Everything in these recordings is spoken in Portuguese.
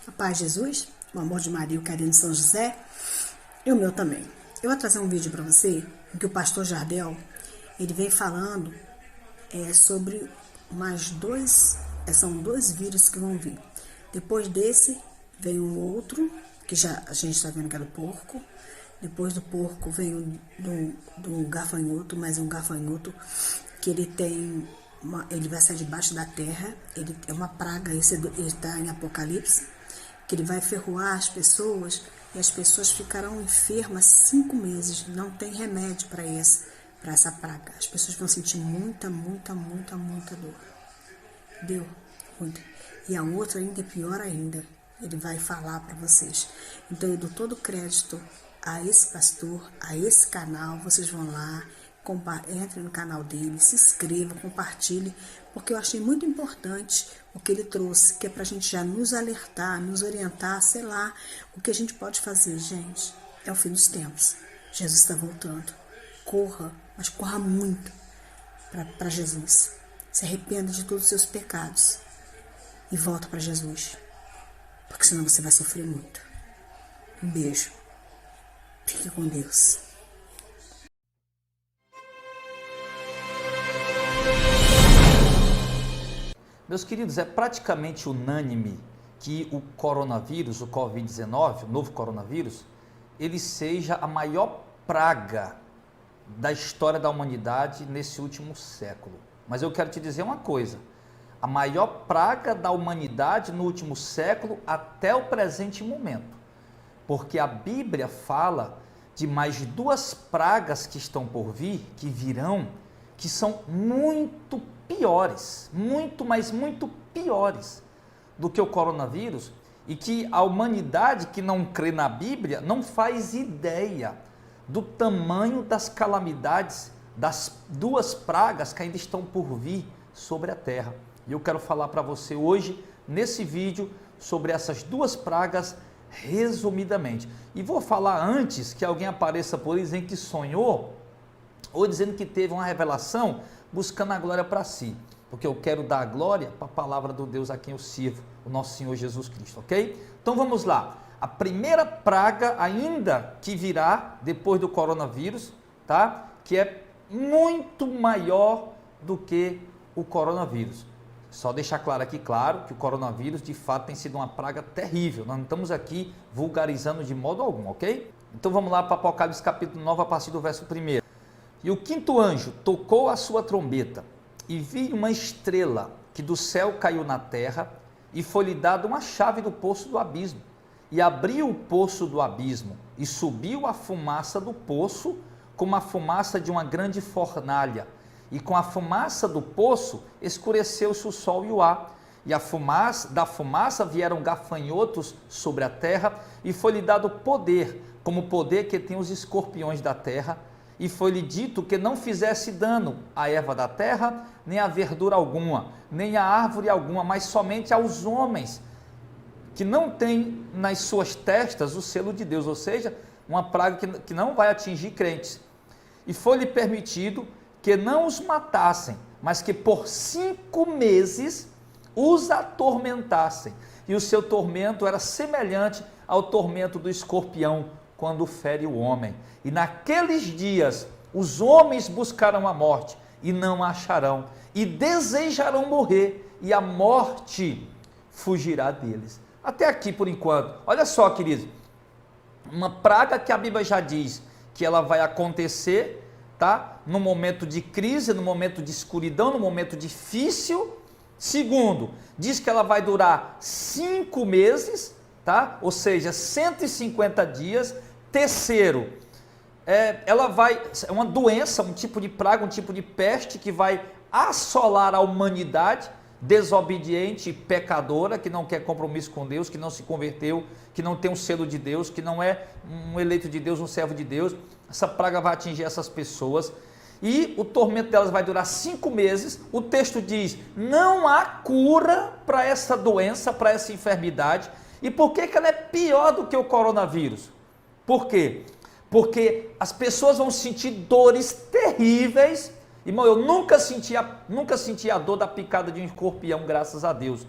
A paz de Jesus, o amor de Maria e o carinho de São José, e o meu também. Eu vou trazer um vídeo para você em que o pastor Jardel, ele vem falando sobre mais dois, são dois vírus que vão vir. Depois desse, vem um outro, que já a gente está vendo que é do porco. Depois do porco vem do gafanhoto, mas um gafanhoto que ele vai sair debaixo da terra, ele é uma praga, ele está em Apocalipse, que ele vai ferroar as pessoas e as pessoas ficarão enfermas 5 meses, não tem remédio para essa praga. As pessoas vão sentir muita dor. Deu muito. E a outra ainda é pior ainda, ele vai falar para vocês. Então eu dou todo o crédito a esse pastor, a esse canal. Vocês vão lá, entrem no canal dele, se inscrevam, compartilhem, porque eu achei muito importante o que ele trouxe, que é pra gente já nos alertar, nos orientar, sei lá, o que a gente pode fazer, gente. É o fim dos tempos. Jesus está voltando. Corra, mas corra muito para Jesus. Se arrependa de todos os seus pecados e volta para Jesus, porque senão você vai sofrer muito. Um beijo. Fique com Deus. Meus queridos, é praticamente unânime que o coronavírus, o Covid-19, o novo coronavírus, ele seja a maior praga da história da humanidade nesse último século. Mas eu quero te dizer uma coisa, a maior praga da humanidade no último século até o presente momento. Porque a Bíblia fala de mais 2 pragas que estão por vir, que virão, que são muito piores, muito piores do que o coronavírus, e que a humanidade que não crê na Bíblia não faz ideia do tamanho das calamidades, das 2 pragas que ainda estão por vir sobre a terra. E eu quero falar para você hoje, nesse vídeo, sobre essas 2 pragas resumidamente. E vou falar antes que alguém apareça por aí dizendo que sonhou, ou dizendo que teve uma revelação buscando a glória para si, porque eu quero dar a glória para a palavra do Deus a quem eu sirvo, o nosso Senhor Jesus Cristo, ok? Então vamos lá. A primeira praga ainda que virá depois do coronavírus, tá? Que é muito maior do que o coronavírus. Só deixar claro aqui, claro, que o coronavírus de fato tem sido uma praga terrível. Nós não estamos aqui vulgarizando de modo algum, ok? Então vamos lá para Apocalipse capítulo 9, a partir do verso 1. E o 5º anjo tocou a sua trombeta, e vi uma estrela que do céu caiu na terra, e foi-lhe dada uma chave do poço do abismo. E abriu o poço do abismo, e subiu a fumaça do poço, como a fumaça de uma grande fornalha. E com a fumaça do poço escureceu-se o sol e o ar. E da fumaça vieram gafanhotos sobre a terra, e foi-lhe dado poder, como o poder que tem os escorpiões da terra. E foi-lhe dito que não fizesse dano à erva da terra, nem a verdura alguma, nem a árvore alguma, mas somente aos homens que não têm nas suas testas o selo de Deus, ou seja, uma praga que não vai atingir crentes. E foi-lhe permitido que não os matassem, mas que por 5 meses os atormentassem. E o seu tormento era semelhante ao tormento do escorpião, quando fere o homem. E naqueles dias os homens buscarão a morte e não a acharão, e desejarão morrer, e a morte fugirá deles. Até aqui por enquanto. Olha só, queridos, uma praga que a Bíblia já diz que ela vai acontecer, tá? No momento de crise, no momento de escuridão, no momento difícil. Segundo, diz que ela vai durar 5 meses, tá? Ou seja, 150 dias. Terceiro, é uma doença, um tipo de praga, um tipo de peste que vai assolar a humanidade desobediente e pecadora, que não quer compromisso com Deus, que não se converteu, que não tem um selo de Deus, que não é um eleito de Deus, um servo de Deus. Essa praga vai atingir essas pessoas e o tormento delas vai durar 5 meses. O texto diz, não há cura para essa doença, para essa enfermidade. E por que ela é pior do que o coronavírus? Por quê? Porque as pessoas vão sentir dores terríveis. Irmão, eu nunca senti a dor da picada de um escorpião, graças a Deus.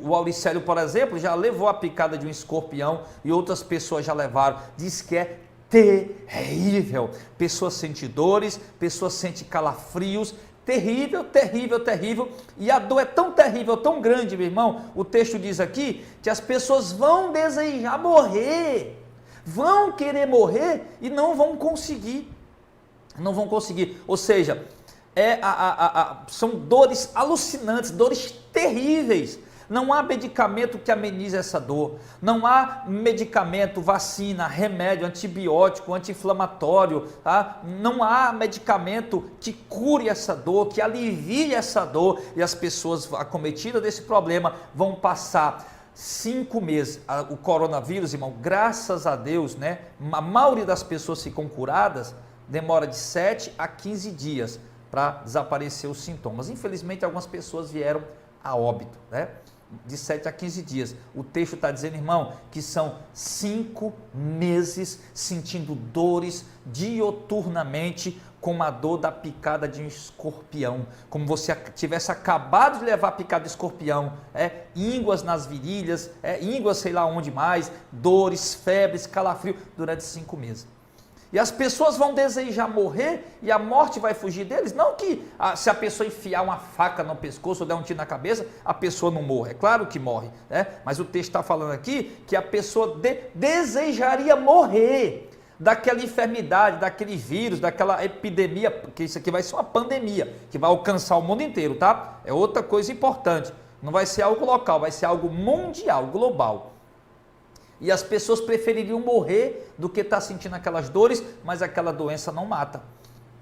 O Auricélio, por exemplo, já levou a picada de um escorpião e outras pessoas já levaram. Diz que é terrível. Pessoas sentem dores, pessoas sentem calafrios. Terrível, terrível, terrível. E a dor é tão terrível, tão grande, meu irmão. O texto diz aqui que as pessoas vão desejar morrer. Vão querer morrer e não vão conseguir. Não vão conseguir. Ou seja, são dores alucinantes, dores terríveis. Não há medicamento que amenize essa dor. Não há medicamento, vacina, remédio, antibiótico, anti-inflamatório. Tá? Não há medicamento que cure essa dor, que alivie essa dor. E as pessoas acometidas desse problema vão passar 5 meses. O coronavírus, irmão, graças a Deus, né? A maioria das pessoas ficam curadas, demora de 7 a 15 dias para desaparecer os sintomas. Infelizmente, algumas pessoas vieram a óbito, né? De 7 a 15 dias. O texto está dizendo, irmão, que são 5 meses sentindo dores dioturnamente, como a dor da picada de um escorpião, como você tivesse acabado de levar a picada de escorpião, ínguas nas virilhas, ínguas sei lá onde mais, dores, febres, calafrio, durante 5 meses. E as pessoas vão desejar morrer e a morte vai fugir deles. Não que se a pessoa enfiar uma faca no pescoço ou der um tiro na cabeça, a pessoa não morre. É claro que morre, né? Mas o texto está falando aqui que a pessoa desejaria morrer daquela enfermidade, daquele vírus, daquela epidemia, porque isso aqui vai ser uma pandemia, que vai alcançar o mundo inteiro, tá? É outra coisa importante. Não vai ser algo local, vai ser algo mundial, global. E as pessoas prefeririam morrer do que estar sentindo aquelas dores, mas aquela doença não mata.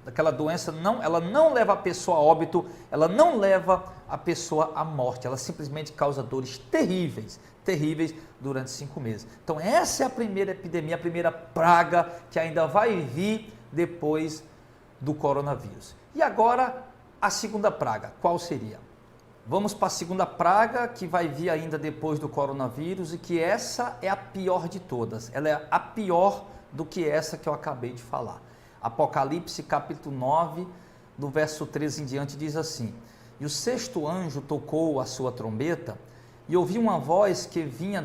Aquela doença ela não leva a pessoa a óbito, ela não leva a pessoa à morte, ela simplesmente causa dores terríveis, terríveis durante 5 meses. Então essa é a primeira epidemia, a primeira praga que ainda vai vir depois do coronavírus. E agora a segunda praga, qual seria? Vamos para a segunda praga que vai vir ainda depois do coronavírus e que essa é a pior de todas. Ela é a pior do que essa que eu acabei de falar. Apocalipse capítulo 9, do verso 13 em diante diz assim: E o 6º anjo tocou a sua trombeta e ouvi uma voz que vinha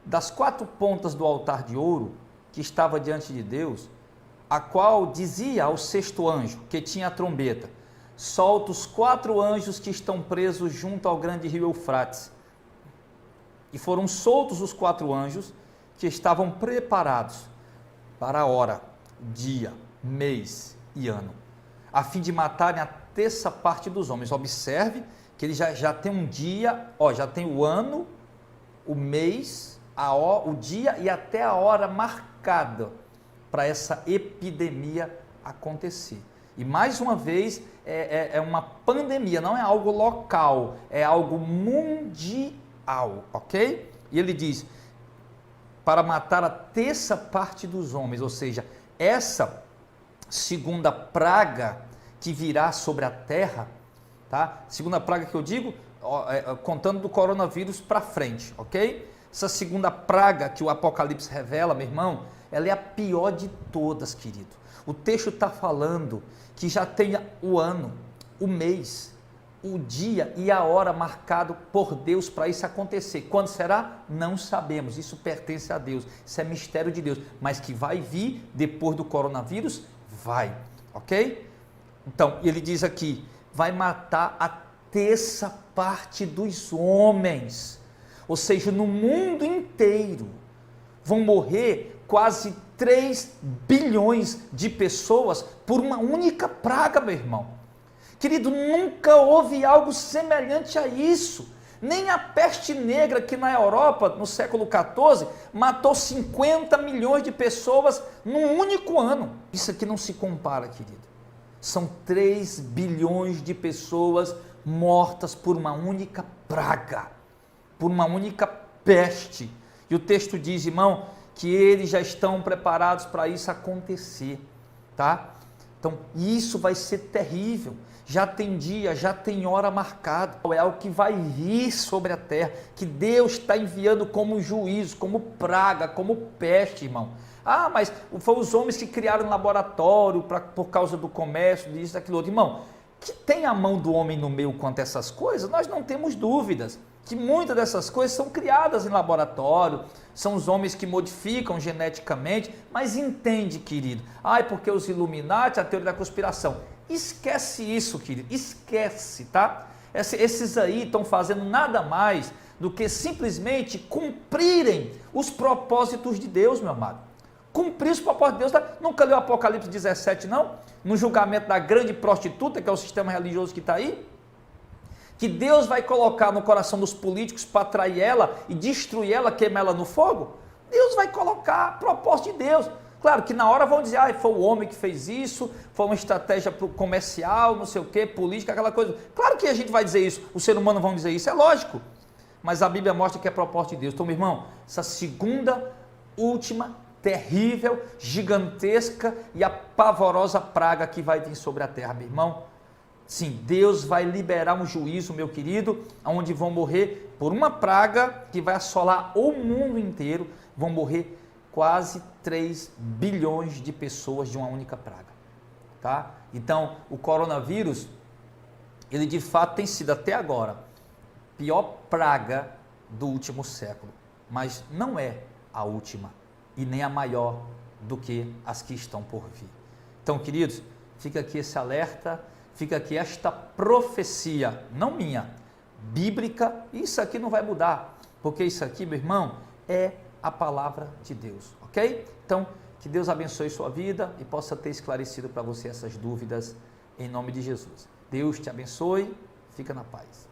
das 4 pontas do altar de ouro que estava diante de Deus, a qual dizia ao 6º anjo que tinha a trombeta: Solta os 4 anjos que estão presos junto ao grande rio Eufrates. E foram soltos os 4 anjos que estavam preparados para a hora, dia, mês e ano, a fim de matarem a 1/3 parte dos homens. Observe que ele já tem um dia, já tem o ano, o mês, o dia e até a hora marcada para essa epidemia acontecer. E mais uma vez, é uma pandemia, não é algo local, é algo mundial, ok? E ele diz, para matar a 1/3 parte dos homens, ou seja, essa segunda praga que virá sobre a terra, tá? Segunda praga que eu digo, contando do coronavírus para frente, ok? Essa segunda praga que o Apocalipse revela, meu irmão, ela é a pior de todas, querido. O texto está falando que já tenha o ano, o mês, o dia e a hora marcado por Deus para isso acontecer. Quando será? Não sabemos, isso pertence a Deus, isso é mistério de Deus, mas que vai vir depois do coronavírus, vai, ok? Então, ele diz aqui, vai matar a 1/3 parte dos homens, ou seja, no mundo inteiro vão morrer quase 3 bilhões de pessoas por uma única praga, meu irmão. Querido, nunca houve algo semelhante a isso. Nem a peste negra que na Europa, no século XIV, matou 50 milhões de pessoas num único ano. Isso aqui não se compara, querido. São 3 bilhões de pessoas mortas por uma única praga, por uma única peste. E o texto diz, irmão, que eles já estão preparados para isso acontecer, tá? Então, isso vai ser terrível. Já tem dia, já tem hora marcada. É algo que vai vir sobre a terra, que Deus está enviando como juízo, como praga, como peste, irmão. Ah, mas foi os homens que criaram um laboratório por causa do comércio, disso, daquilo outro. Irmão, que tem a mão do homem no meio quanto a essas coisas, nós não temos dúvidas. que muitas dessas coisas são criadas em laboratório, são os homens que modificam geneticamente, mas entende, querido, porque os Illuminati, a teoria da conspiração, esquece isso, querido, esquece, tá? Esses aí estão fazendo nada mais do que simplesmente cumprirem os propósitos de Deus, meu amado. Cumprir os propósitos de Deus, tá? Nunca leu Apocalipse 17, não? No julgamento da grande prostituta, que é o sistema religioso que está aí, que Deus vai colocar no coração dos políticos para atrair ela e destruir ela, queimar ela no fogo. Deus vai colocar a proposta de Deus. Claro que na hora vão dizer, foi o homem que fez isso, foi uma estratégia comercial, não sei o que, política, aquela coisa. Claro que a gente vai dizer isso, o ser humano vai dizer isso, é lógico. Mas a Bíblia mostra que é proposta de Deus. Então, meu irmão, essa segunda, última, terrível, gigantesca e apavorosa praga que vai vir sobre a terra, meu irmão. Sim, Deus vai liberar um juízo, meu querido, onde vão morrer por uma praga que vai assolar o mundo inteiro, vão morrer quase 3 bilhões de pessoas de uma única praga, tá? Então, o coronavírus, ele de fato tem sido até agora a pior praga do último século, mas não é a última e nem a maior do que as que estão por vir. Então, queridos, fica aqui esse alerta, fica aqui esta profecia, não minha, bíblica, isso aqui não vai mudar, porque isso aqui, meu irmão, é a palavra de Deus, ok? Então, que Deus abençoe sua vida e possa ter esclarecido para você essas dúvidas, em nome de Jesus. Deus te abençoe, fica na paz.